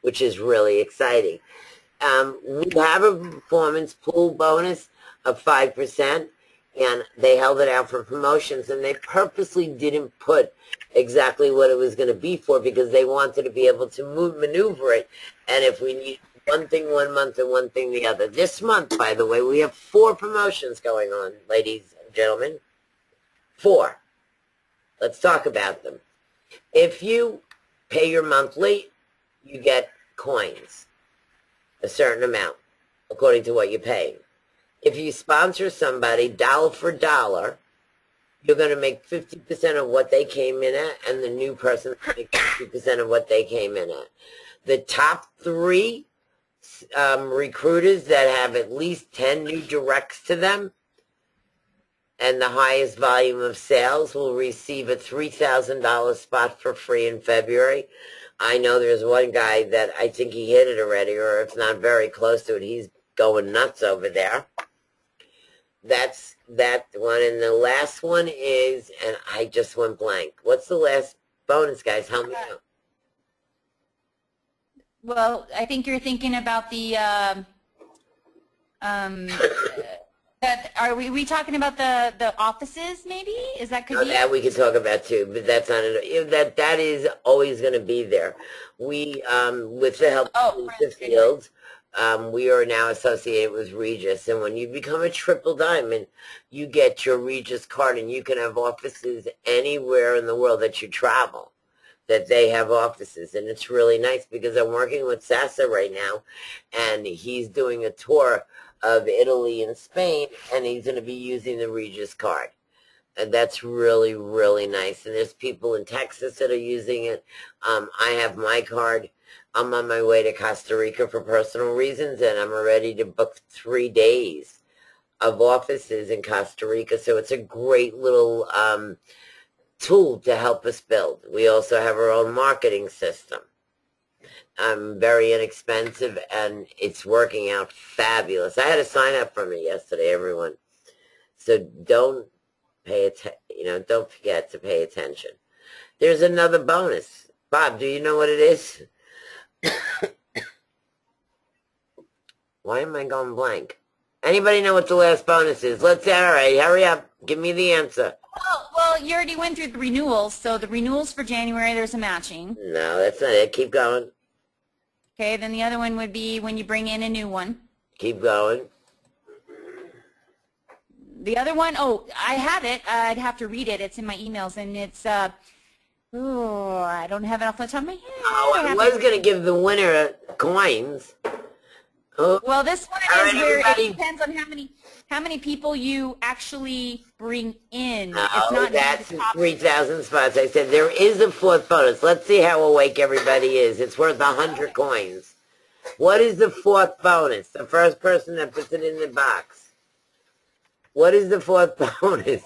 which is really exciting. We have a performance pool bonus of 5%. And they held it out for promotions, and they purposely didn't put exactly what it was going to be for because they wanted to be able to maneuver it. And if we need one thing 1 month and one thing the other. This month, by the way, we have 4 promotions going on, ladies and gentlemen. 4. Let's talk about them. If you pay your monthly, you get coins, a certain amount, according to what you're paying. If you sponsor somebody dollar for dollar, you're going to make 50% of what they came in at, and the new person makes 50% of what they came in at. The top 3 recruiters that have at least 10 new directs to them and the highest volume of sales will receive a $3,000 spot for free in February. I know there's one guy that I think he hit it already, or if not very close to it, he's going nuts over there. That's that one. And the last one is, and I just went blank. What's the last bonus, guys? Help me out. Well, I think you're thinking about the, are we talking about the offices maybe? Is that could be? That we could talk about too, but that's not it. That is always going to be there. We, with the help of the fields, we are now associated with Regis, and when you become a triple diamond, you get your Regis card, and you can have offices anywhere in the world that you travel, that they have offices, and it's really nice because I'm working with Sasa right now, and he's doing a tour of Italy and Spain, and he's going to be using the Regis card. And that's really, really nice. And there's people in Texas that are using it. I have my card. I'm on my way to Costa Rica for personal reasons, and I'm ready to book 3 days of offices in Costa Rica. So it's a great little tool to help us build. We also have our own marketing system. Very inexpensive, and it's working out fabulous. I had a sign up from it yesterday, everyone. So don't forget to pay attention. There's another bonus. Bob, do you know what it is? Why am I going blank? Anybody know what the last bonus is? All right, hurry up. Give me the answer. Well, you already went through the renewals. So the renewals for January, there's a matching. No, that's not it. Keep going. Okay, then the other one would be when you bring in a new one. Keep going. The other one, I have it. I'd have to read it. It's in my emails, and it's, I don't have it off the top of my head. I was going to give the winner coins. Well, this one is where it depends on how many people you actually bring in. No, it's not that's 3,000 spots. I said there is a 4th bonus. Let's see how awake everybody is. It's worth 100 coins. What is the 4th bonus? The first person that puts it in the box. What is the 4th bonus?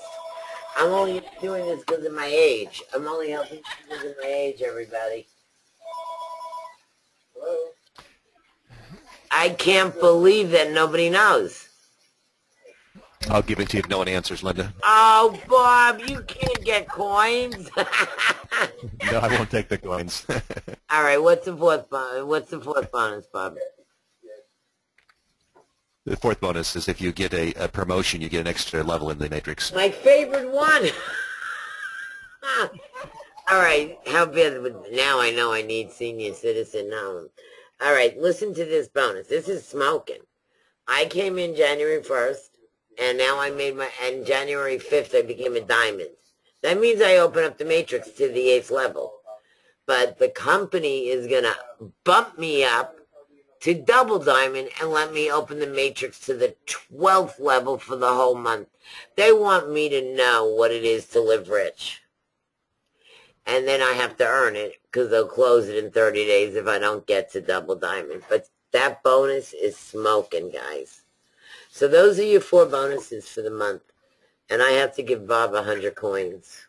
I'm only doing this because of my age. I'm only helping because of my age, everybody. Hello? I can't believe that nobody knows. I'll give it to you if no one answers, Linda. Oh, Bob, you can't get coins. No, I won't take the coins. All right, what's the fourth bonus, Bob? The fourth bonus is if you get a promotion, you get an extra level in the matrix. My favorite one. All right, how bad? Now I know I need senior citizen now. All right, listen to this bonus. This is smoking. I came in January 1st, and now and January 5th I became a diamond. That means I open up the matrix to the 8th level. But the company is going to bump me up to double diamond and let me open the matrix to the 12th level for the whole month. They want me to know what it is to live rich. And then I have to earn it because they'll close it in 30 days if I don't get to double diamond. But that bonus is smoking, guys. So those are your 4 bonuses for the month. And I have to give Bob 100 coins.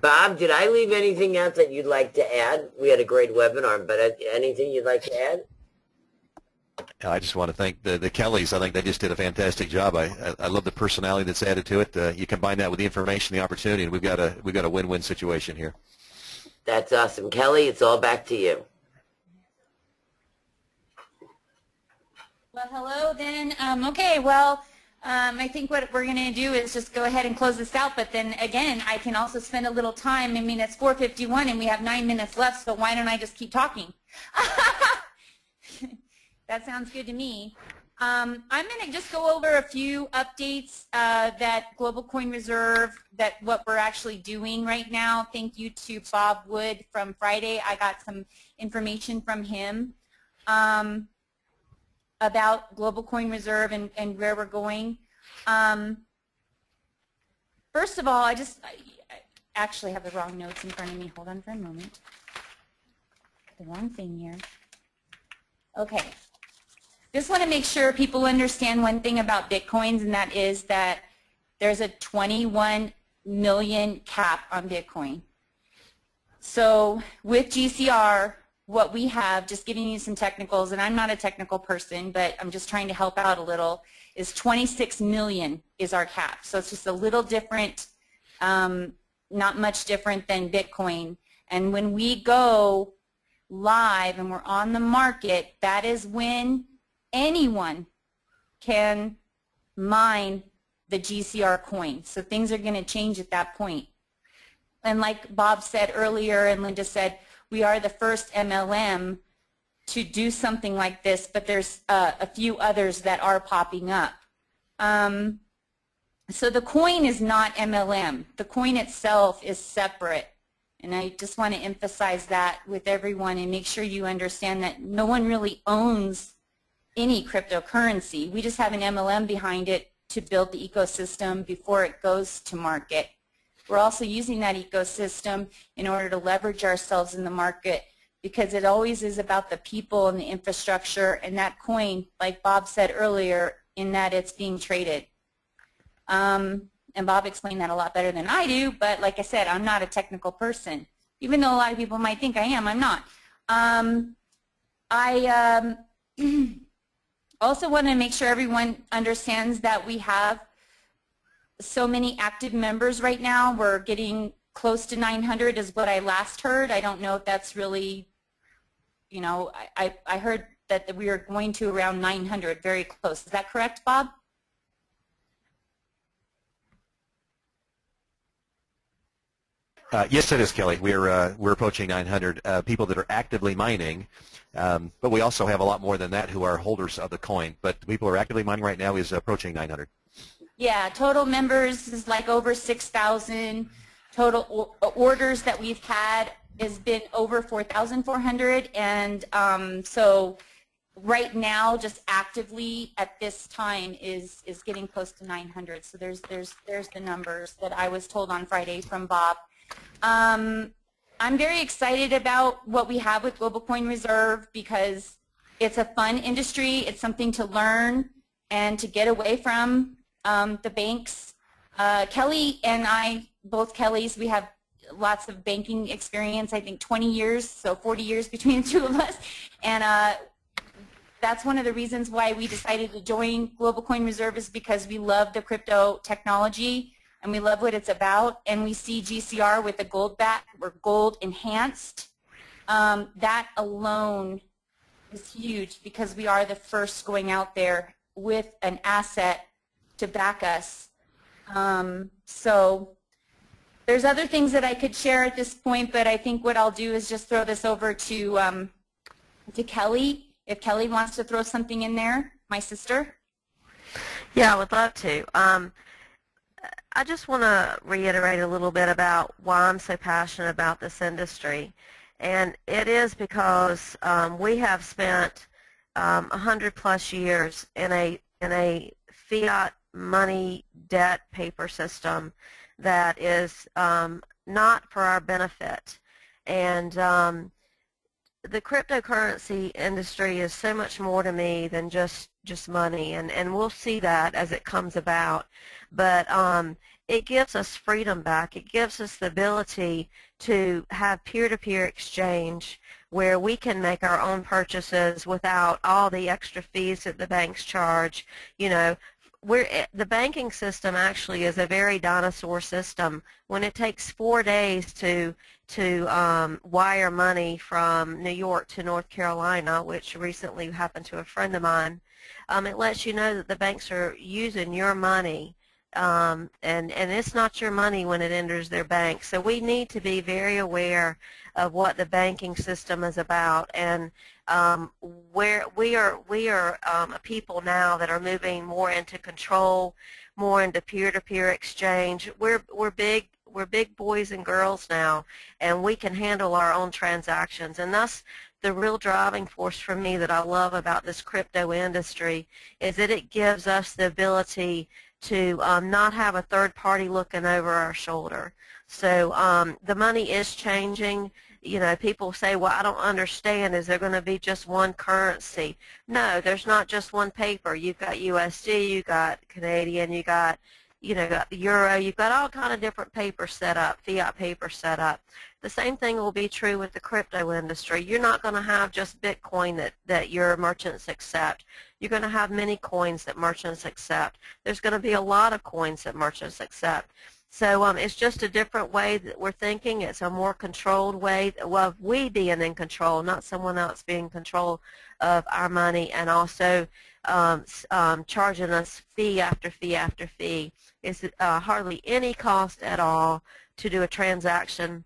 Bob, did I leave anything out that you'd like to add? We had a great webinar, but anything you'd like to add? I just want to thank the Kellys. I think they just did a fantastic job. I love the personality that's added to it. You combine that with the information, the opportunity, and we've got a win-win situation here. That's awesome. Kelly, it's all back to you. Well, hello then. Okay, well, I think what we're going to do is just go ahead and close this out, but then again, I can also spend a little time. I mean, it's 4:51 and we have 9 minutes left, so why don't I just keep talking? That sounds good to me. I'm going to just go over a few updates that Global Coin Reserve, what we're actually doing right now. Thank you to Bob Wood from Friday. I got some information from him about Global Coin Reserve and where we're going. First of all, I actually have the wrong notes in front of me. Hold on for a moment. The wrong thing here. Okay. Just want to make sure people understand one thing about Bitcoins, and that is that there's a 21 million cap on Bitcoin. So with GCR, what we have, just giving you some technicals, and I'm not a technical person, but I'm just trying to help out a little, is 26 million is our cap. So it's just a little different, not much different than Bitcoin. And when we go live and we're on the market, that is when anyone can mine the GCR coin. So things are going to change at that point. And like Bob said earlier and Linda said, we are the first MLM to do something like this, but there's a few others that are popping up. So the coin is not MLM. The coin itself is separate. And I just want to emphasize that with everyone and make sure you understand that no one really owns any cryptocurrency. We just have an MLM behind it to build the ecosystem before it goes to market. We're also using that ecosystem in order to leverage ourselves in the market because it always is about the people and the infrastructure and that coin, like Bob said earlier, in that it's being traded. And Bob explained that a lot better than I do, but like I said, I'm not a technical person. Even though a lot of people might think I am, I'm not. I also want to make sure everyone understands that we have so many active members right now. We're getting close to 900 is what I last heard. I don't know if that's really, you know, I heard that we are going to around 900, very close. Is that correct, Bob? Yes, it is, Kelly. We're approaching 900 people that are actively mining, but we also have a lot more than that who are holders of the coin. But the people who are actively mining right now is approaching 900. Yeah, total members is like over 6,000. Total orders that we've had has been over 4,400, and so right now, just actively at this time is getting close to 900. So there's the numbers that I was told on Friday from Bob. I'm very excited about what we have with Global Coin Reserve because it's a fun industry. It's something to learn and to get away from the banks. Kelly and I, both Kellys, we have lots of banking experience, I think 20 years, so 40 years between the two of us. And that's one of the reasons why we decided to join Global Coin Reserve, is because we love the crypto technology and we love what it's about, and we see GCR with the gold back or gold enhanced. That alone is huge because we are the first going out there with an asset to back us. So there's other things that I could share at this point, but I think what I'll do is just throw this over to Kelly. If Kelly wants to throw something in there, my sister. Yeah, I would love to. I just want to reiterate a little bit about why I'm so passionate about this industry. And it is because we have spent 100+ years in a fiat money debt paper system that is not for our benefit. And the cryptocurrency industry is so much more to me than just money, and we'll see that as it comes about. But it gives us freedom back. It gives us the ability to have peer-to-peer exchange where we can make our own purchases without all the extra fees that the banks charge. You know, the banking system actually is a very dinosaur system. When it takes 4 days to wire money from New York to North Carolina, which recently happened to a friend of mine, it lets you know that the banks are using your money, and it's not your money when it enters their bank. So we need to be very aware of what the banking system is about, and where we are a people now that are moving more into control, more into peer-to-peer exchange. We're big boys and girls now, and we can handle our own transactions, and that's the real driving force for me that I love about this crypto industry, is that it gives us the ability to not have a third party looking over our shoulder. So the money is changing. You know, people say, well, I don't understand, is there going to be just one currency? No, there's not just one paper. You've got USD, you've got Canadian, you got the euro, you've got all kind of different paper set up, fiat paper set up. The same thing will be true with the crypto industry. You're not going to have just Bitcoin that your merchants accept. You're going to have many coins that merchants accept. There's going to be a lot of coins that merchants accept. So it's just a different way that we're thinking. It's a more controlled way of we being in control, not someone else being in control of our money, and also charging us fee after fee after fee. It's hardly any cost at all to do a transaction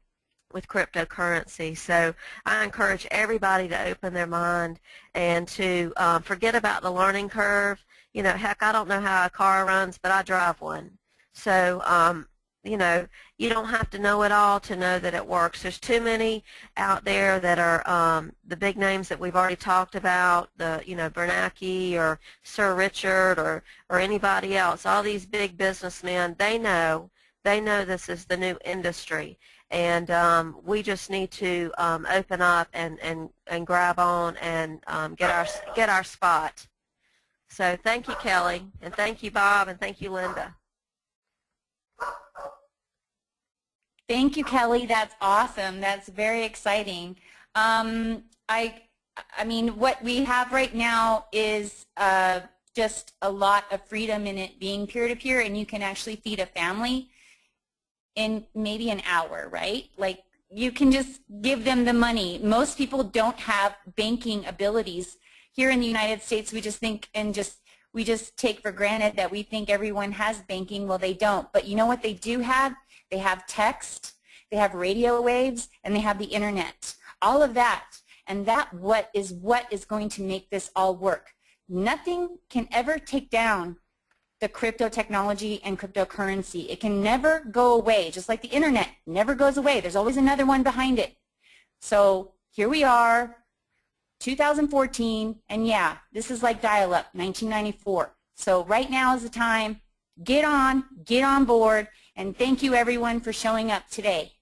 with cryptocurrency. So I encourage everybody to open their mind and to forget about the learning curve. You know, heck, I don't know how a car runs, but I drive one. So you know, you don't have to know it all to know that it works. There's too many out there that are the big names that we've already talked about, Bernanke or Sir Richard or anybody else. All these big businessmen, they know this is the new industry, and we just need to open up and grab on and get our spot. So thank you, Kelly, and thank you, Bob, and thank you, Linda. Thank you, Kelly. That's awesome. That's very exciting. I mean, what we have right now is just a lot of freedom in it being peer-to-peer, and you can actually feed a family in maybe an hour, right? Like, you can just give them the money. Most people don't have banking abilities. Here in the United States, we just think we just take for granted that we think everyone has banking. Well, they don't. But you know what they do have? They have text, they have radio waves, and they have the internet. All of that. And what is going to make this all work. Nothing can ever take down the crypto technology and cryptocurrency. It can never go away, just like the internet never goes away. There's always another one behind it. So here we are, 2014, and yeah, this is like dial-up, 1994. So right now is the time. Get on board, and thank you everyone for showing up today.